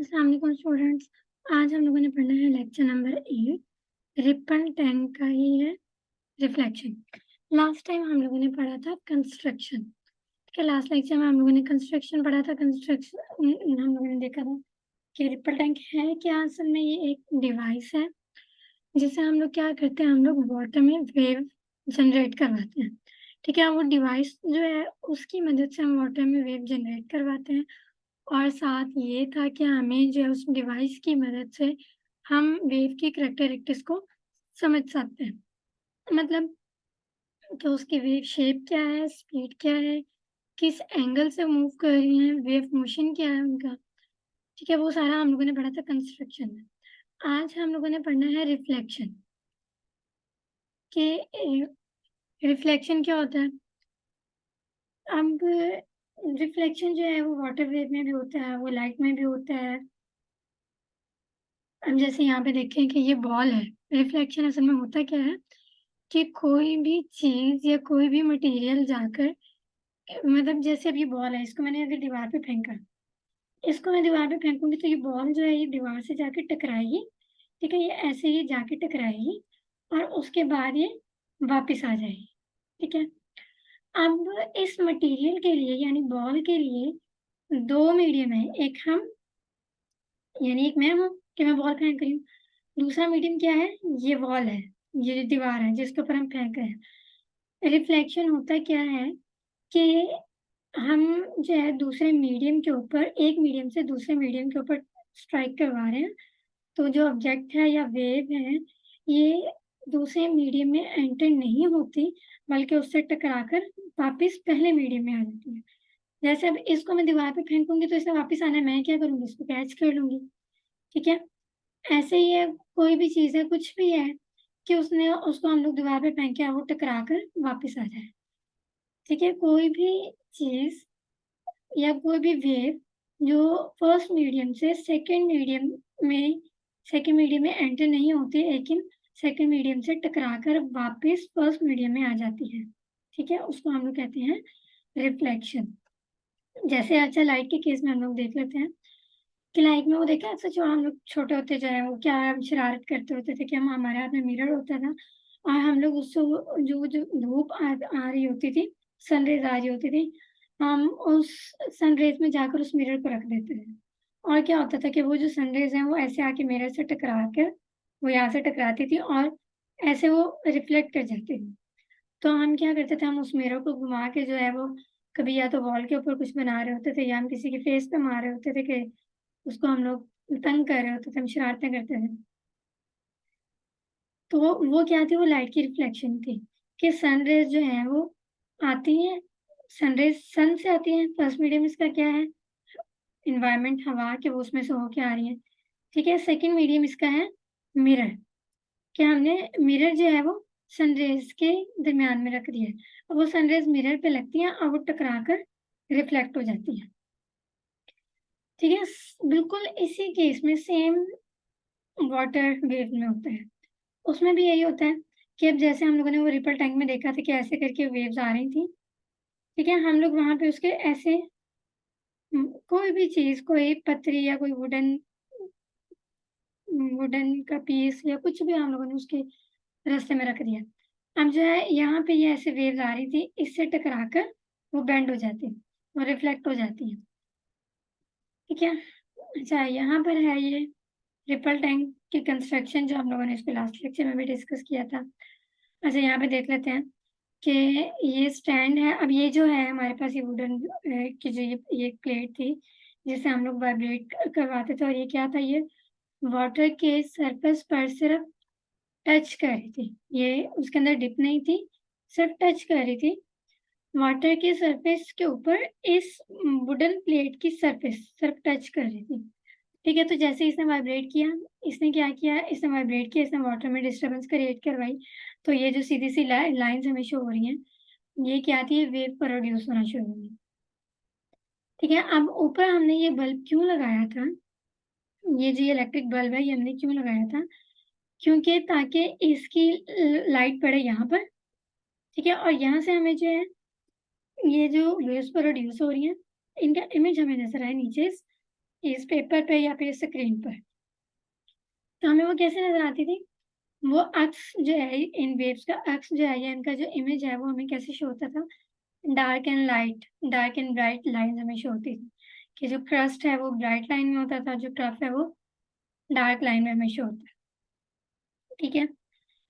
अस्सलाम वालेकुम स्टूडेंट्स। आज हम लोगों ने पढ़ना है लेक्चर नंबर 8। रिपन टैंक का ही है रिफ्लेक्शन। लास्ट टाइम हम लोगों ने पढ़ा था कंस्ट्रक्शन। ठीक है, लास्ट लेक्चर में हम लोगों ने कंस्ट्रक्शन पढ़ा था। कंस्ट्रक्शन हम लोगों ने देखा था कि रिपल टैंक है क्या। असल में ये एक डिवाइस है जिसे हम लोग क्या करते हैं, हम लोग वाटर में वेव जनरेट करवाते हैं। ठीक है, वो डिवाइस जो है उसकी मदद से हम वाटर में वेव जनरेट करवाते हैं। और साथ ये था कि हमें जो है उस डिवाइस की मदद से हम वेव की करैक्टरिस्टिक्स को समझ सकते हैं। मतलब कि उसकी वेव शेप क्या है, स्पीड क्या है, किस एंगल से मूव कर रही हैं, वेव मोशन क्या है उनका। ठीक है, वो सारा हम लोगों ने पढ़ा था कंस्ट्रक्शन में। आज हम लोगों ने पढ़ना है रिफ्लेक्शन कि रिफ्लेक्शन क्या होता है। अब रिफ्लेक्शन जो है वो वाटर वेव में भी होता है, वो लाइट में भी होता है। अब जैसे यहाँ पे देखें कि ये बॉल है। रिफ्लेक्शन असल में होता क्या है कि कोई भी चीज या कोई भी मटेरियल जाकर, मतलब जैसे अब ये बॉल है, इसको मैंने अगर दीवार पे फेंका, इसको मैं दीवार पे फेंकूंगी तो ये बॉल जो है ये दीवार से जाके टकराएगी। ठीक है, ये ऐसे ही जाके टकराएगी और उसके बाद ये वापस आ जाएगी। ठीक है, अब इस मटेरियल के लिए यानी बॉल के लिए दो मीडियम है। एक हम यानी एक मैं हूँ कि मैं बॉल फेंक रही हूँ। दूसरा मीडियम क्या है, ये वॉल है, ये जो दीवार है जिसके ऊपर हम फेंक रहे हैं। रिफ्लेक्शन होता क्या है कि हम जो है दूसरे मीडियम के ऊपर, एक मीडियम से दूसरे मीडियम के ऊपर स्ट्राइक करवा रहे हैं। तो जो ऑब्जेक्ट है या वेव है ये दूसरे मीडियम में एंटर नहीं होती, बल्कि उससे टकराकर वापस पहले मीडियम में आ जाती है। जैसे अब इसको मैं दीवार पे फेंकूंगी तो इसे वापस आना है, मैं क्या करूंगी, इसको कैच कर लूंगी। ठीक है, ऐसे ही है, कोई भी चीज है, कुछ भी है कि उसने उसको हम लोग दीवार पे फेंके और वो टकरा कर वापिस आ जाए। ठीक है, कोई भी चीज या कोई भी वेव जो फर्स्ट मीडियम से सेकेंड मीडियम में एंटर नहीं होती, लेकिन सेकेंड मीडियम से टकरा कर वापिस फर्स्ट मीडियम में आ जाती है। ठीक है, उसको हम लोग कहते हैं रिफ्लेक्शन। जैसे अच्छा लाइट के केस में हम लोग देख लेते हैं कि लाइट में वो देखा है, सच हम लोग छोटे होते जाए वो क्या शरारत करते होते थे कि हम, हमारे हाथ में मिरर होता था और हम लोग उससे जो जो धूप आ रही होती थी, सनरेज आ रही होती थी, हम उस सनरेज में जाकर उस मिरर को रख देते थे। और क्या होता था कि वो जो सनरेज है वो ऐसे आके मिरर से टकरा कर, वो यहाँ से टकराती थी और ऐसे वो रिफ्लेक्ट कर जाती थी। तो हम क्या करते थे, हम उस मिरर को घुमा के जो है वो कभी या तो वॉल के ऊपर कुछ बना रहे होते थे या हम किसी के फेस पे मार रहे होते थे कि उसको हम लोग तंग कर रहे होते थे, हम शरारतें करते थे। तो वो क्या थी, वो लाइट की रिफ्लेक्शन थी कि सनरेज जो है वो आती है, सनरेज सन से आती है। फर्स्ट मीडियम इसका क्या है, इन्वायरमेंट, हवा के, वो उसमें से होके आ रही है। ठीक है, सेकंड मीडियम इसका है मिरर, कि हमने मिरर जो है वो सनरेज के दरमियान में रख दिया है और वो सनरेज मिरर पे लगती है और वो टकरा कर रिफ्लेक्ट हो जाती है। ठीक है, बिल्कुल इसी केस में सेम वाटर वेव में होता है। उसमें भी यही होता है कि अब जैसे हम लोगों ने वो रिपल टैंक में देखा था कि ऐसे करके वेव्स आ रही थी। ठीक है, हम लोग वहां पे उसके ऐसे कोई भी चीज, कोई पतरी या कोई वुडन वुडन का पीस या कुछ भी हम लोगों ने उसके रास्ते में रख दिया। अब जो है यहाँ पे ये ऐसे वेव्स आ रही थी, इससे टकरा कर वो बेंड हो जाती है और रिफ्लेक्ट हो जाती है। ठीक है, अच्छा यहाँ पर है ये रिपल टैंक की कंस्ट्रक्शन जो हम लोगों ने इसको लास्ट लेक्चर में भी डिस्कस किया था। अच्छा यहाँ पे देख लेते हैं कि ये स्टैंड है। अब ये जो है हमारे पास ये वुडन की जो ये एक प्लेट थी जिसे हम लोग वाइब्रेट करवाते थे, और ये क्या था, ये वाटर के सरफेस पर सिर्फ टच कर रही थी, ये उसके अंदर डिप नहीं थी, सिर्फ टच कर रही थी वाटर के सरफेस के ऊपर। इस वुडन प्लेट की सरफेस सिर्फ टच कर रही थी। ठीक है, तो जैसे इसने वाइब्रेट किया, इसने क्या किया, इसने वाइब्रेट किया, इसने वाटर में डिस्टर्बेंस क्रिएट करवाई। तो ये जो सीधी सी लाइंस हमें शो हो रही हैं, ये क्या थी, वेव प्रोड्यूस होना शुरू हुई। ठीक है, अब ऊपर हमने ये बल्ब क्यों लगाया था, ये जो इलेक्ट्रिक बल्ब है ये हमने क्यों लगाया था, क्योंकि ताकि इसकी लाइट पड़े यहाँ पर। ठीक है, और यहाँ से हमें जो है ये जो वेव्स प्रोड्यूस हो रही हैं इनका इमेज हमें नजर आए नीचे इस पेपर पे या फिर स्क्रीन पर, तो हमें वो कैसे नजर आती थी? वो अक्स जो है, इन वेव्स का अक्स जो है या इनका जो इमेज है वो हमें कैसे शो होता था? Dark and light, dark and bright line हमें शो होती थी कि जो क्रस्ट है वो ब्राइट लाइन में होता था, जो टफ है वो डार्क लाइन में हमें शो होता है। ठीक है,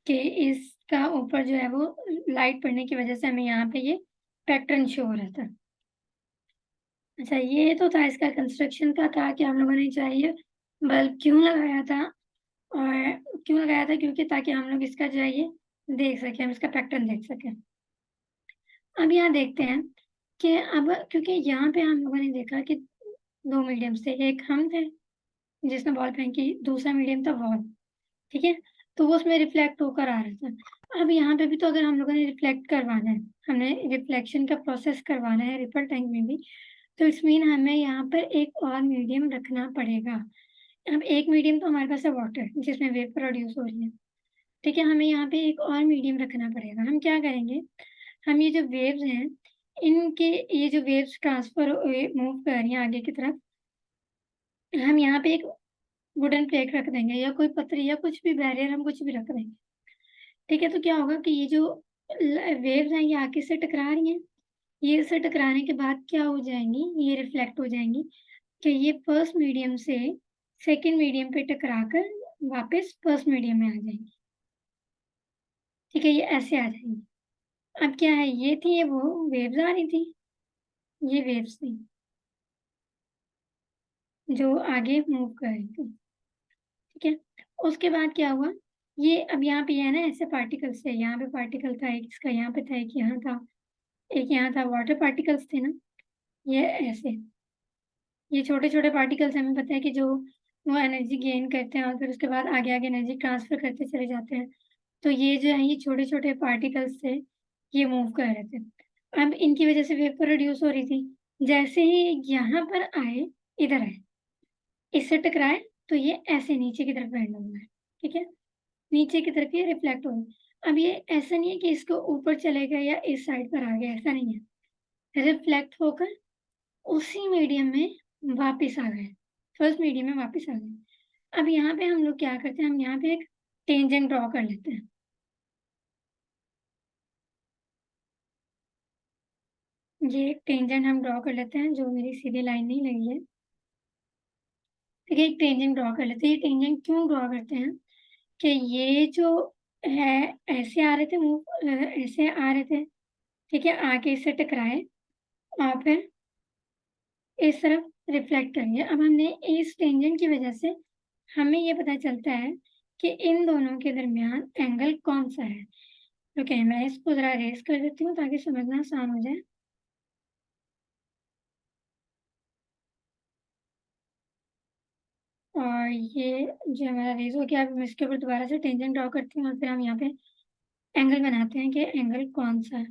कि इसका ऊपर जो है वो लाइट पड़ने की वजह से हमें यहाँ पे ये पैटर्न शो हो रहा था। अच्छा, ये तो था इसका कंस्ट्रक्शन का था कि हम लोगों ने चाहिए बल्ब क्यों लगाया था, और क्यों लगाया था, क्योंकि ताकि हम लोग इसका जो है ये देख सकें, हम इसका पैटर्न देख सकें। अब यहाँ देखते हैं कि अब क्योंकि यहाँ पे हम लोगों ने देखा कि दो मीडियम थे, एक हम थे जिसने बॉल फेंकी, दूसरा मीडियम था वॉल। ठीक है, तो वो उसमें रिफ्लेक्ट होकर आ रहा था। अब यहाँ पे भी तो अगर हम लोगों ने रिफ्लेक्ट करवाना है, हमने रिफ्लेक्शन का प्रोसेस करवाना है रिपल टैंक में भी, तो इट्स मीन हमें यहाँ पर एक और मीडियम रखना पड़ेगा। अब एक मीडियम तो हमारे पास है वाटर, जिसमें वेव प्रोड्यूस हो रही है। ठीक है, हमें यहाँ पे एक और मीडियम रखना पड़ेगा। हम क्या करेंगे, हम ये जो वेव्स हैं, इनके ये जो वेव्स ट्रांसफर मूव कर रही हैं आगे की तरफ, हम यहाँ पे एक वुडन प्लेट रख देंगे या कोई पतरी या कुछ भी बैरियर हम कुछ भी रख देंगे। ठीक है, तो क्या होगा कि ये जो वेव्स हैं ये आगे से टकरा रही हैं, ये से टकराने के बाद क्या हो जाएंगी, ये रिफ्लेक्ट हो जाएंगी कि ये फर्स्ट मीडियम से सेकंड मीडियम पे टकरा कर वापस फर्स्ट मीडियम में आ जाएंगी। ठीक है, ये ऐसे आ जाएंगी। अब क्या है, ये थी ये वो वेव्स आ रही थी, ये वेव्स थी जो आगे मूव कर रही थी। ठीक है, उसके बाद क्या हुआ, ये अब यहाँ पे है ना ऐसे पार्टिकल्स थे, यहाँ पे पार्टिकल था एक, इसका यहाँ पे था एक, यहाँ था एक, यहाँ था, वाटर पार्टिकल्स थे ना, ये ऐसे, ये छोटे छोटे पार्टिकल्स हमें पता है कि जो वो एनर्जी गेन करते हैं और फिर उसके बाद आगे आगे एनर्जी ट्रांसफर करते चले जाते हैं। तो ये जो है ये छोटे छोटे पार्टिकल्स थे, ये मूव कर रहे थे। अब इनकी वजह से वेव प्रोड्यूस हो रही थी। जैसे ही यहाँ पर आए, इधर आए, इससे टकराए, तो ये ऐसे नीचे की तरफ बैंड होगा। ठीक है, नीचे की तरफ ये रिफ्लेक्ट होगा। अब ये ऐसा नहीं है कि इसको ऊपर चले गए या इस साइड पर आ गया, ऐसा नहीं है। रिफ्लेक्ट होकर उसी मीडियम में वापस आ गए, फर्स्ट मीडियम में वापस आ गए। अब यहाँ पे हम लोग क्या करते हैं, हम यहाँ पे एक टेंजेंट ड्रॉ कर लेते हैं। ये एक टेंजेंट हम ड्रॉ कर लेते हैं, जो मेरी सीधी लाइन नहीं लगी है। ठीक है, एक टेंजेंट ड्रॉ कर लेते हैं। ये टेंजेंट क्यों ड्रॉ करते हैं कि ये जो है ऐसे आ रहे थे, मूव ऐसे आ रहे थे। ठीक है, आके इससे टकराए और फिर इस तरफ रिफ्लेक्ट करेंगे। अब हमने इस टेंजेंट की वजह से हमें ये पता चलता है कि इन दोनों के दरमियान एंगल कौन सा है। ओके, मैं इसको जरा रेस कर देती हूँ ताकि समझना आसान हो जाए। और ये जो हमारा रेस हो गया, अब मैं इसके ऊपर दोबारा से टेंजेंट ड्रॉ करती हूँ और फिर हम यहाँ पे एंगल बनाते हैं कि एंगल कौन सा है,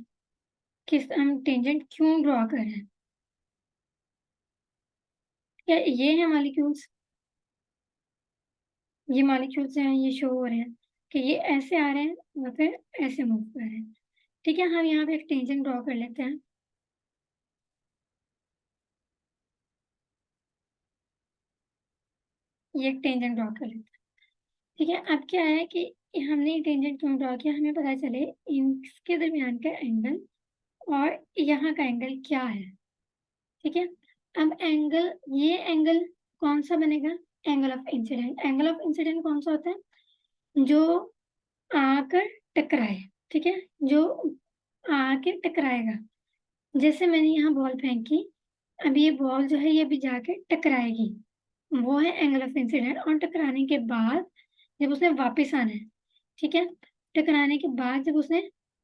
किस हम टेंजेंट क्यों ड्रॉ कर रहे हैं। क्या ये है मॉलिक्यूल्स, ये मॉलिक्यूल्स हैं, ये शो हो रहे हैं कि ये ऐसे आ रहे हैं और फिर ऐसे मूव कर रहे हैं। ठीक है, हम यहाँ पे एक टेंजेंट ड्रॉ कर लेते हैं। ये एक टेंजेंट ड्रॉ कर लेते हैं। ठीक है, अब क्या है कि हमने ये टेंजेंट क्यों ड्रॉ किया, हमें पता चले इनके दरमियान का एंगल और यहाँ का एंगल क्या है। ठीक है, अब एंगल, ये एंगल कौन सा बनेगा, angle of incident. Angle of incident कौन सा होता है, जो आकर टकराए। ठीक है, जो आके टकराएगा। जैसे मैंने यहाँ बॉल फेंकी, अब ये बॉल जो है ये भी जाके टकराएगी, वो है एंगल ऑफ इंसिडेंट। और टकराने के बाद जब उसने वापस आना है, ठीक है, टकराने के बाद जब उसने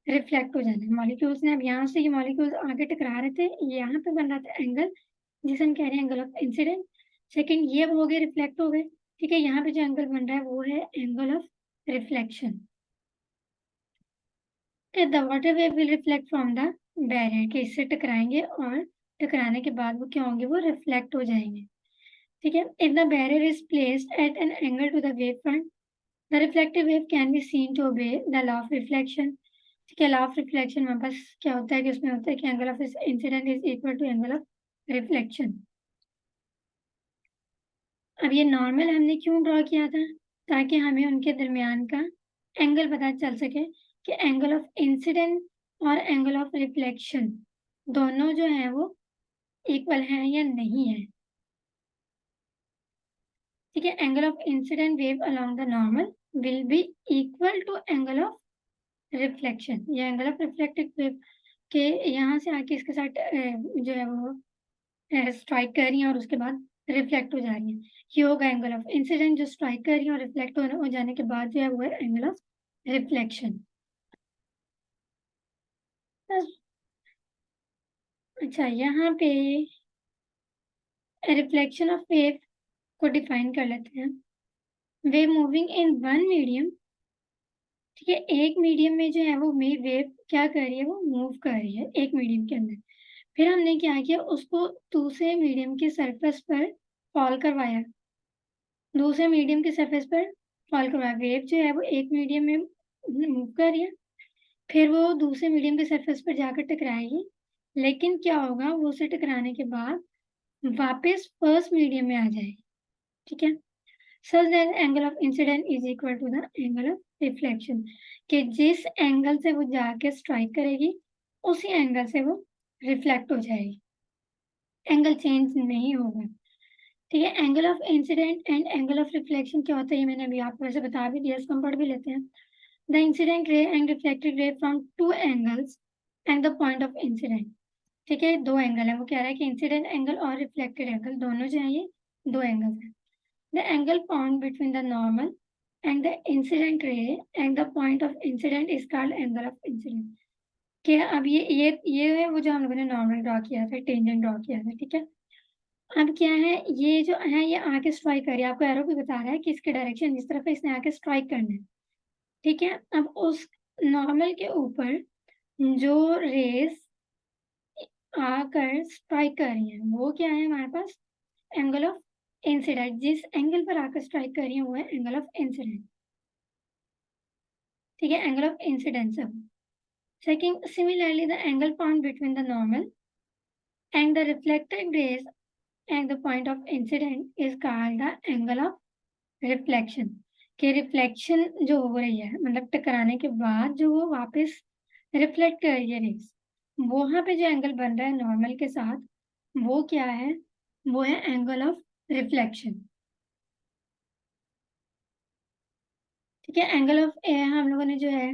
रिफ्लेक्ट हो जाना है, मॉलिक्यूल्स ने, अब यहाँ से ये मॉलिक्यूल्स आगे टकरा रहे थे, यहाँ पे बन रहा था एंगल जिसे हम कह रहे हैं एंगल ऑफ इंसिडेंट। सेकेंड, ये अब हो गए, रिफ्लेक्ट हो गए। ठीक है, यहाँ पे जो एंगल बन रहा है वो है angle of reflection. The water wave will reflect from the barrier, के इससे टकराएंगे और टकराने के बाद वो क्या होंगे, वो रिफ्लेक्ट हो जाएंगे। ठीक है, if the barrier is placed at an angle to the wave front, the reflective wave can be seen to obey the law of reflection. ठीक है, लॉ ऑफ रिफ्लेक्शन में बस क्या होता है कि उसमें होता है कि angle of incident is equal to angle of reflection. अब ये नॉर्मल हमने क्यों ड्रॉ किया था? ताकि हमें उनके दरमियान का एंगल पता चल सके कि एंगल ऑफ इंसिडेंट और एंगल ऑफ रिफ्लेक्शन दोनों जो है वो इक्वल हैं या नहीं है। ठीक है, angle of incident wave along the normal will be equal to angle of reflection, या एंगल ऑफ रिफ्लेक्टेड वेव के यहाँ से आके इसके साथ जो है वो स्ट्राइक कर रही है और उसके बाद रिफ्लेक्ट हो जा रही है, ये होगा एंगल ऑफ इंसिडेंट। जो स्ट्राइक कर रही है और रिफ्लेक्ट हो जाने के बाद जो है वो है एंगल ऑफ रिफ्लेक्शन। अच्छा, यहाँ पे रिफ्लेक्शन ऑफ वेव को डिफाइन कर लेते हैं। Wave moving in one medium, ठीक है, एक मीडियम में जो है वो वेव क्या कर रही है, वो मूव कर रही है एक मीडियम के अंदर। फिर हमने क्या किया, उसको दूसरे मीडियम के सरफेस पर फॉल करवाया, दूसरे मीडियम के सरफेस पर फॉल करवाया। वेव जो है वो एक मीडियम में मूव कर रही है, फिर वो दूसरे मीडियम के सरफेस पर जाकर टकराएगी, लेकिन क्या होगा, वो उसे टकराने के बाद वापस फर्स्ट मीडियम में आ जाएगी। ठीक है, such that angle of incident is equal to the angle of reflection, कि जिस एंगल से वो जाके स्ट्राइक करेगी उसी एंगल से वो रिफ्लेक्ट हो जाएगी, एंगल चेंज नहीं होगा। ठीक है, angle of incident and angle of reflection क्या होता है ये मैंने अभी आपको वैसे बता भी दिया, इसको हम पढ़ भी लेते हैं। The incident ray and reflected ray from two angles and the point of incident. ठीक है, दो एंगल है, वो कह रहा है कि इंसिडेंट एंगल और रिफ्लेक्टेड एंगल दोनों जो है ये दो एंगल्स हैं। The angle found between the normal and the incident ray and the point of incident is called angle of incident। कि अब ये है वो जो हम लोगों ने नॉर्मल ड्रॉ किया था, टेंजेंट ड्रॉ किया था। ठीक है, अब क्या है, ये जो है ये आके स्ट्राइक कर रही है, आपको एरो भी बता रहा है कि इसके डायरेक्शन जिस तरफ है इसने आके स्ट्राइक करना है। ठीक है, अब उस नॉर्मल के ऊपर जो रेस आकर स्ट्राइक कर रही है वो क्या है हमारे पास, एंगल ऑफ इंसिडेंट। जिस एंगल पर आकर स्ट्राइक कर रही है वो है एंगल ऑफ इंसिडेंट। ठीक है, एंगल ऑफ इंसिडेंस है। Second, similarly the angle found between the normal and the reflected raise and the point of incident is called the angle of reflection. कि रिफ्लेक्शन जो हो रही है मतलब टकराने के बाद जो वो वापस रिफ्लेक्ट कर रही है रेज, वहां पे जो एंगल बन रहा है नॉर्मल के साथ वो क्या है, वो है एंगल ऑफ रिफ्लेक्शन। ठीक है, एंगल ऑफ हम लोगों ने जो है,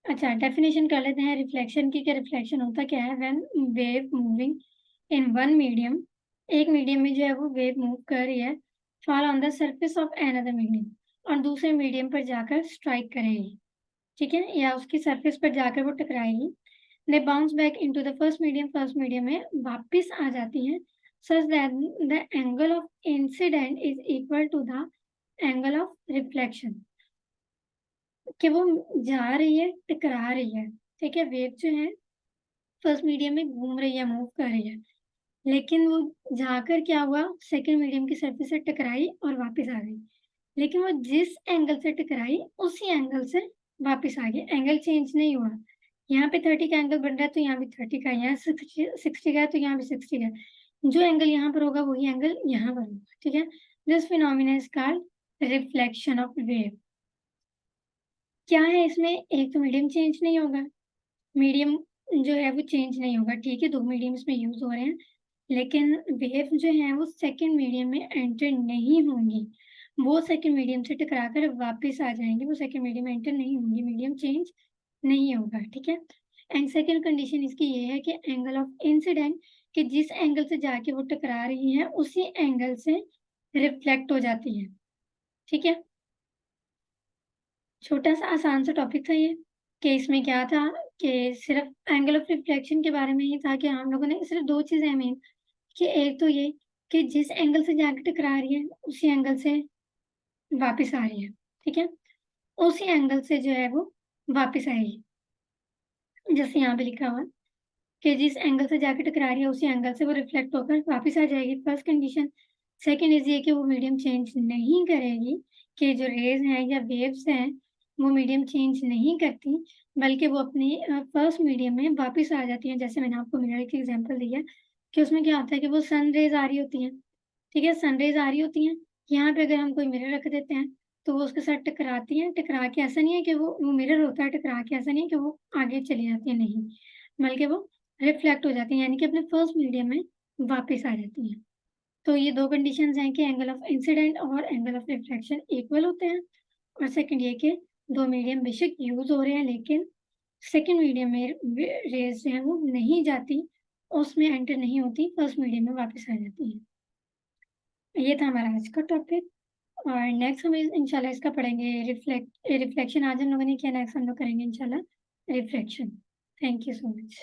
अच्छा डेफिनेशन कर लेते हैं रिफ्लेक्शन की। क्या रिफ्लेक्शन होता क्या है, when wave moving in one medium, एक मीडियम में जो है वो वेव मूव कर रही है, fall on the surface of another medium, और दूसरे मीडियम पर जाकर स्ट्राइक करेगी। ठीक है, या उसकी सरफेस पर जाकर वो टकराएगी। They bounce back into the first medium में वापस आ जाती हैं, such that the angle of incident is equal to the angle of reflection. कि वो जा रही है, टकरा रही है। ठीक है, वेव जो है फर्स्ट मीडियम में घूम रही है, मूव कर रही है, लेकिन वो जाकर क्या हुआ, सेकंड मीडियम की सरफेस से टकराई और वापस आ गई। लेकिन वो जिस एंगल से टकराई उसी एंगल से वापस आ गई, एंगल चेंज नहीं हुआ। यहाँ पे 30 का एंगल बन रहा है तो यहाँ भी 30 का, यहाँ 60 का है तो यहाँ भी 60 का है। जो एंगल यहाँ पर होगा वही एंगल यहाँ पर होगा। ठीक है, this phenomena is called reflection of wave. क्या है इसमें, एक तो मीडियम चेंज नहीं होगा, मीडियम जो है वो चेंज नहीं होगा। ठीक है, दो मीडियम इसमें यूज हो रहे हैं, लेकिन वेव जो है वो सेकंड मीडियम में एंटर नहीं होंगी, वो सेकंड मीडियम से टकरा कर वापस आ जाएंगे, वो सेकंड मीडियम में एंटर नहीं होंगी, मीडियम चेंज नहीं होगा। ठीक है, एंड सेकंड कंडीशन इसकी ये है कि एंगल ऑफ इंसिडेंट, कि जिस एंगल से जाके वो टकरा रही है उसी एंगल से रिफ्लेक्ट हो जाती है। ठीक है, छोटा सा आसान सा टॉपिक था ये, कि इसमें क्या था कि सिर्फ एंगल ऑफ रिफ्लेक्शन के बारे में ही था, कि हम लोगों ने सिर्फ दो चीजें मेन, कि एक तो ये कि जिस एंगल से जाके टकरा रही है उसी एंगल से वापस आ रही है। ठीक है, उसी एंगल से जो है वो वापस आएगी, जैसे यहाँ पे लिखा हुआ कि जिस एंगल से जाके टकरा रही है उसी एंगल से वो रिफ्लेक्ट होकर वापस आ जाएगी, फर्स्ट कंडीशन। सेकंड इज ये कि वो मीडियम चेंज नहीं करेगी, कि जो रेज हैं या वेव्स हैं वो मीडियम चेंज नहीं करती, बल्कि वो अपनी फर्स्ट मीडियम में वापस आ जाती हैं। जैसे मैंने आपको मिरर की एग्जांपल दी है कि उसमें क्या होता है कि वो सन रेज आ रही होती हैं, ठीक है, सनरेज आ रही होती हैं, यहाँ पे अगर हम कोई मिरर रख देते हैं तो वो उसके साथ टकराती हैं। टकरा के ऐसा नहीं है कि वो मिरर होता है, टकरा के ऐसा नहीं है कि वो आगे चली जाती है, नहीं, बल्कि वो रिफ्लेक्ट हो जाती हैं, यानी कि अपने फर्स्ट मीडियम में वापस आ जाती हैं। तो ये दो कंडीशंस हैं कि एंगल ऑफ इंसिडेंट और एंगल ऑफ रिफ्लेक्शन इक्वल होते हैं। और सेकंड ये कि दो मीडियम बेशक यूज हो रहे हैं, लेकिन सेकंड मीडियम में रेज जो है वो नहीं जाती, उसमें एंटर नहीं होती, फर्स्ट मीडियम में वापस आ जाती है। ये था हमारा आज का टॉपिक। और नेक्स्ट हम इंशाल्लाह इसका पढ़ेंगे रिफ्लेक्शन। आज हम लोगों ने किया, नेक्स्ट हम लोग करेंगे इंशाल्लाह reflection. Thank you so much.